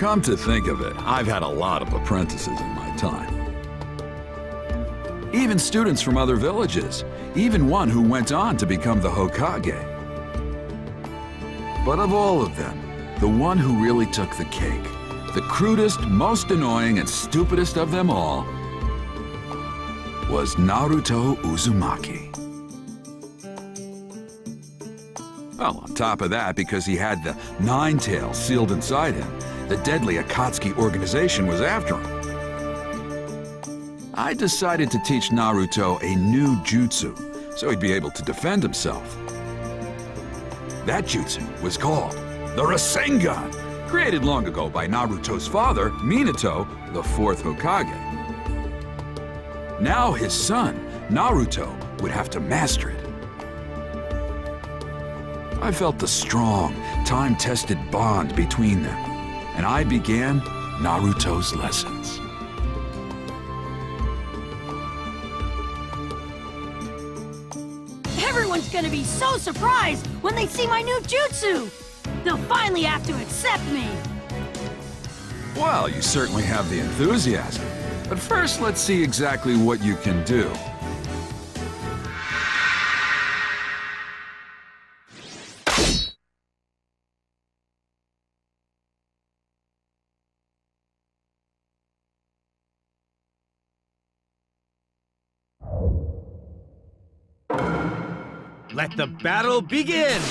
Come to think of it, I've had a lot of apprentices in my time. Even students from other villages, even one who went on to become the Hokage. But of all of them, the one who really took the cake, the crudest, most annoying, and stupidest of them all, was Naruto Uzumaki. Well, on top of that, because he had the Nine Tails sealed inside him, the deadly Akatsuki organization was after him. I decided to teach Naruto a new jutsu, so he'd be able to defend himself. That jutsu was called the Rasengan, created long ago by Naruto's father, Minato, the fourth Hokage. Now his son, Naruto, would have to master it. I felt the strong, time-tested bond between them, and I began Naruto's lessons. Everyone's gonna be so surprised when they see my new jutsu! They'll finally have to accept me! Well, you certainly have the enthusiasm. But first, let's see exactly what you can do. Let the battle begin!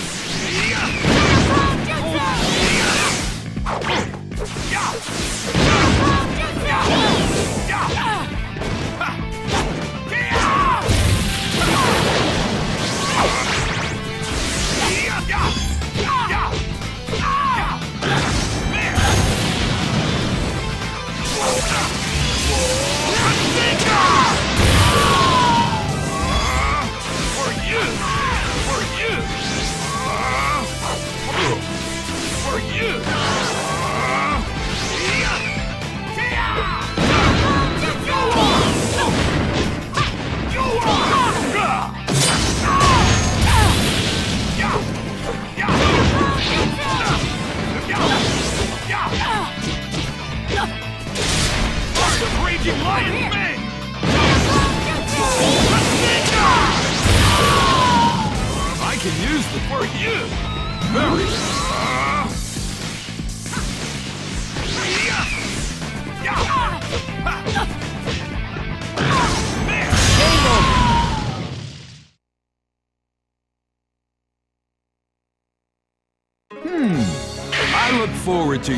I can use the for you! Very I look forward to...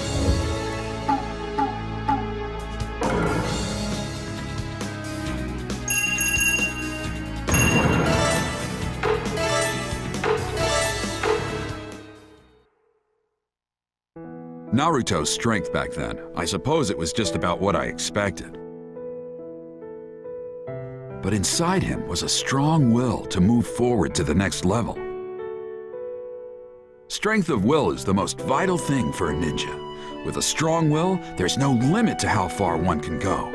Naruto's strength back then, I suppose it was just about what I expected. But inside him was a strong will to move forward to the next level. Strength of will is the most vital thing for a ninja. With a strong will, there's no limit to how far one can go.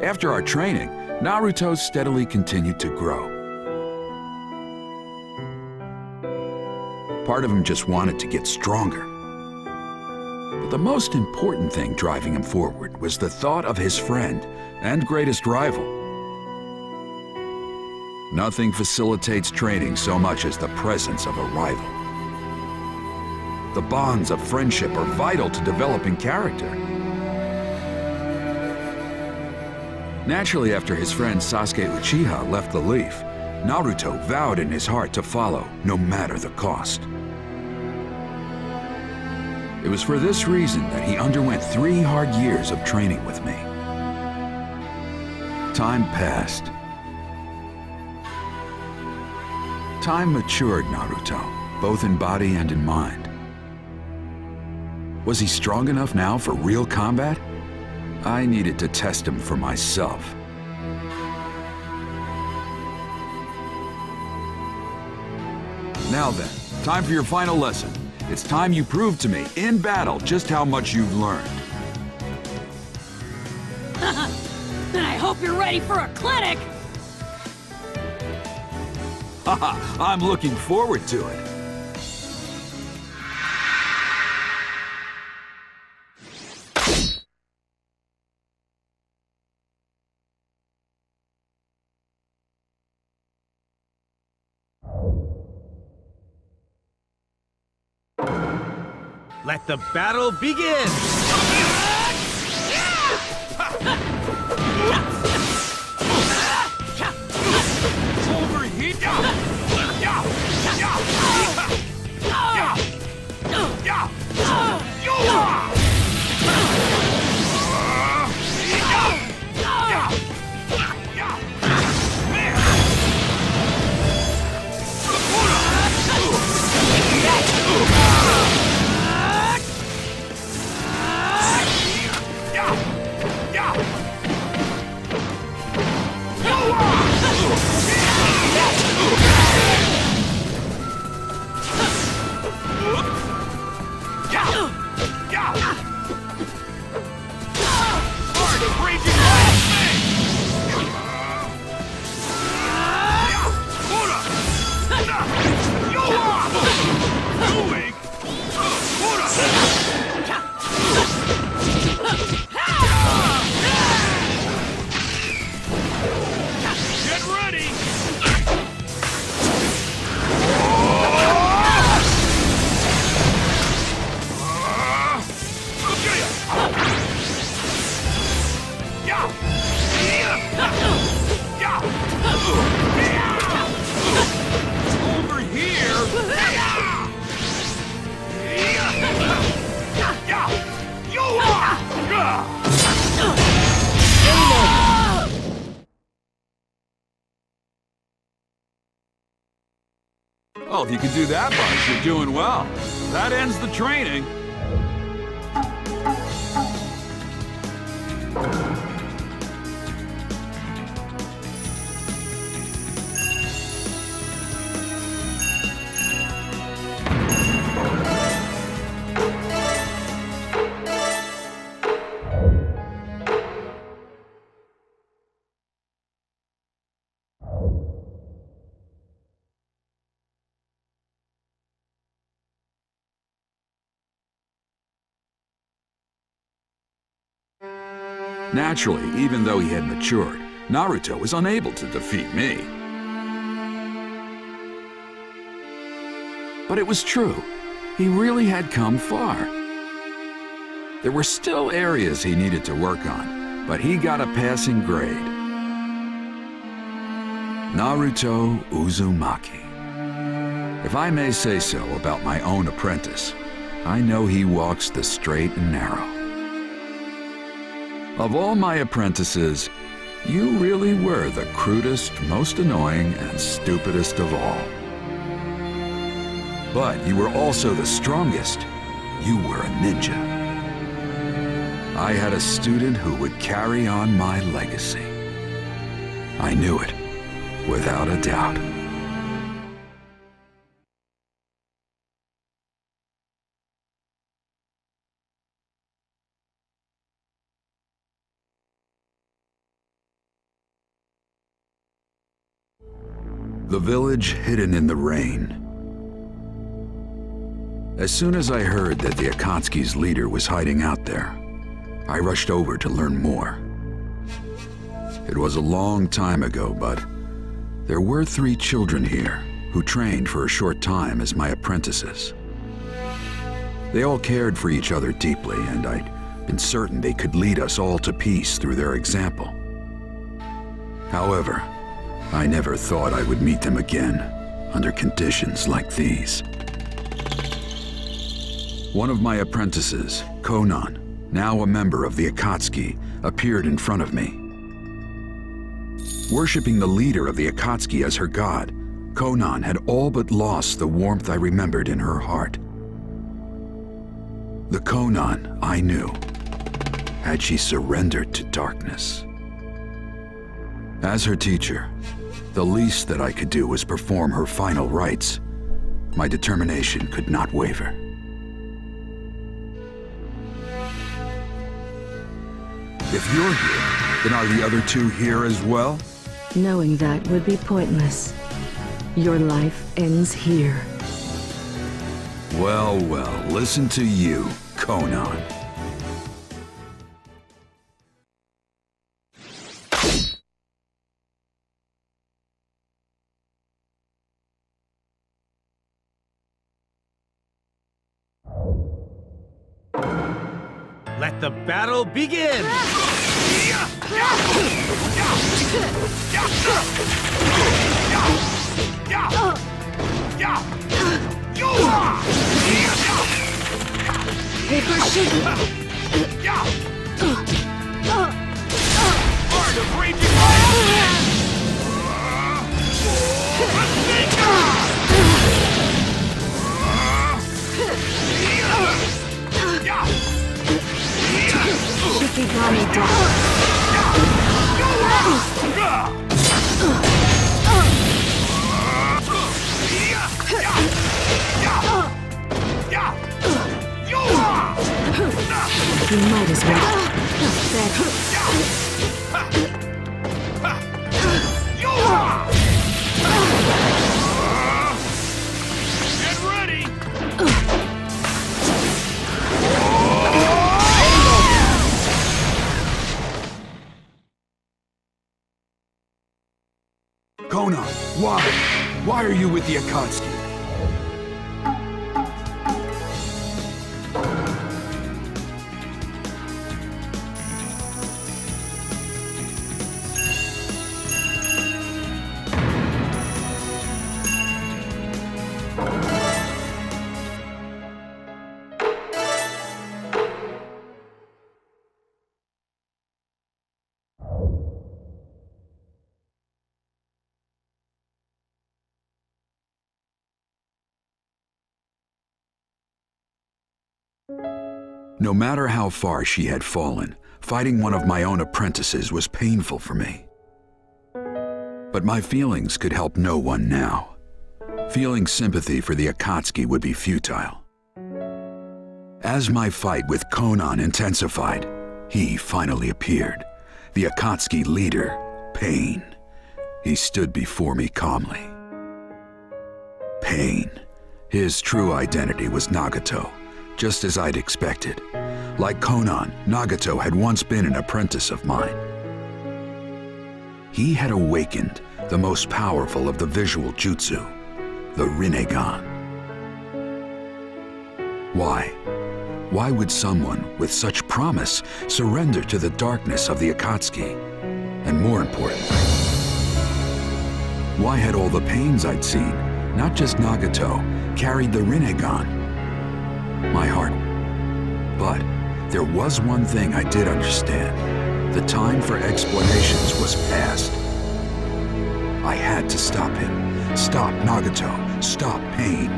After our training, Naruto steadily continued to grow. Part of him just wanted to get stronger. But the most important thing driving him forward was the thought of his friend and greatest rival. Nothing facilitates training so much as the presence of a rival. The bonds of friendship are vital to developing character. Naturally, after his friend Sasuke Uchiha left the Leaf, Naruto vowed in his heart to follow, no matter the cost. It was for this reason that he underwent 3 hard years of training with me. Time passed. Time matured Naruto, both in body and in mind. Was he strong enough now for real combat? I needed to test him for myself. Now then, time for your final lesson. It's time you prove to me, in battle, just how much you've learned. Then I hope you're ready for a clinic! Haha, I'm looking forward to it. Let the battle begin! Overheat! Well, if you can do that much, you're doing well. That ends the training. Naturally, even though he had matured, Naruto was unable to defeat me. But it was true. He really had come far. There were still areas he needed to work on, but he got a passing grade. Naruto Uzumaki. If I may say so about my own apprentice, I know he walks the straight and narrow. Of all my apprentices, you really were the crudest, most annoying, and stupidest of all. But you were also the strongest. You were a ninja. I had a student who would carry on my legacy. I knew it, without a doubt. The village hidden in the rain. As soon as I heard that the Akatsuki's leader was hiding out there, I rushed over to learn more. It was a long time ago, but there were 3 children here who trained for a short time as my apprentices. They all cared for each other deeply, and I'd been certain they could lead us all to peace through their example. However, I never thought I would meet them again under conditions like these. One of my apprentices, Konan, now a member of the Akatsuki, appeared in front of me. Worshipping the leader of the Akatsuki as her god, Konan had all but lost the warmth I remembered in her heart. The Konan I knew, had she surrendered to darkness. As her teacher, the least that I could do was perform her final rites. My determination could not waver. If you're here, then are the other 2 here as well? Knowing that would be pointless. Your life ends here. Well, well, listen to you, Konan. Let the battle begin! Paper shaking. Heart of raging lion! Shikigami down. You might as well. Get ready! Conan, why? Why are you with the Akatsuki? No matter how far she had fallen, fighting one of my own apprentices was painful for me. But my feelings could help no one now. Feeling sympathy for the Akatsuki would be futile. As my fight with Conan intensified, he finally appeared, the Akatsuki leader, Pain. He stood before me calmly. Pain. His true identity was Nagato, just as I'd expected. Like Conan, Nagato had once been an apprentice of mine. He had awakened the most powerful of the visual jutsu, the Rinnegan. Why? Why would someone with such promise surrender to the darkness of the Akatsuki? And more importantly, why had all the pains I'd seen, not just Nagato, carried the Rinnegan? My heart. But there was one thing I did understand. The time for explanations was past. I had to stop him. Stop Nagato. Stop Pain.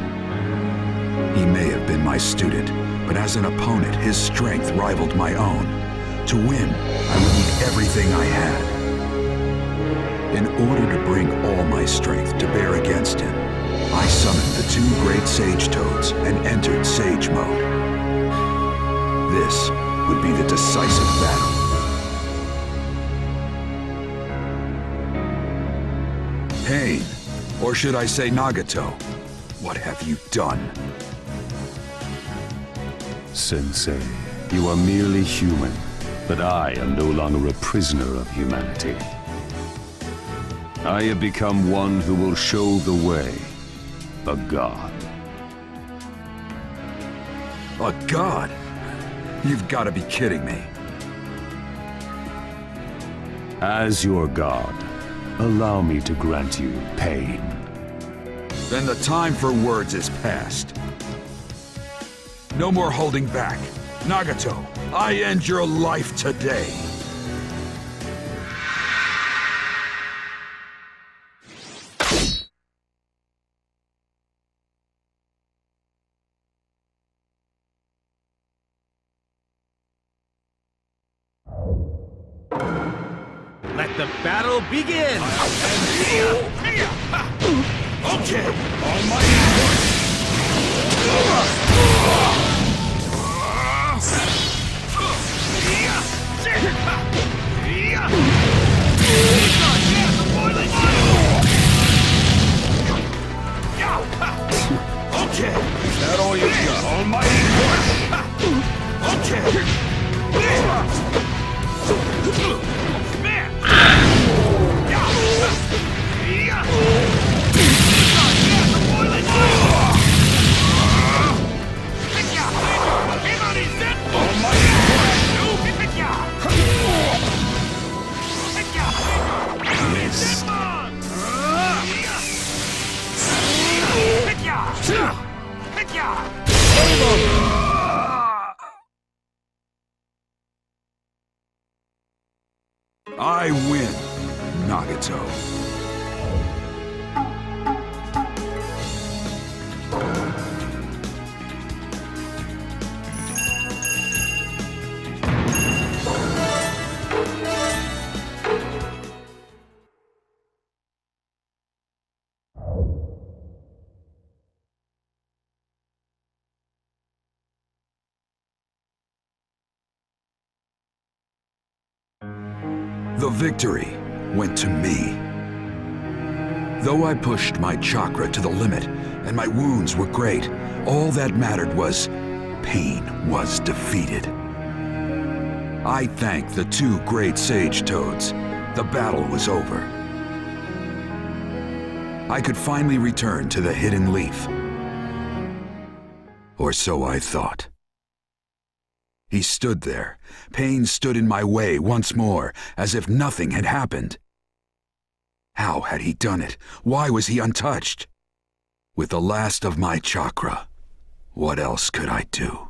He may have been my student, but as an opponent, his strength rivaled my own. To win, I would need everything I had. In order to bring all my strength to bear against him, I summoned the two great Sage Toads and entered Sage Mode. This would be the decisive battle. Pain, or should I say Nagato, what have you done? Sensei, you are merely human, but I am no longer a prisoner of humanity. I have become one who will show the way, a god. A god? You've got to be kidding me. As your god, allow me to grant you pain. Then the time for words is past. No more holding back. Nagato, I end your life today. Let the battle begin! Okay, almighty push! Okay, is that all you got? Almighty push! Okay! I win, Nagato. The victory went to me. Though I pushed my chakra to the limit, and my wounds were great, all that mattered was pain was defeated. I thank the two great Sage Toads. The battle was over. I could finally return to the Hidden Leaf. Or so I thought. He stood there. Pain stood in my way once more, as if nothing had happened. How had he done it? Why was he untouched? With the last of my chakra, what else could I do?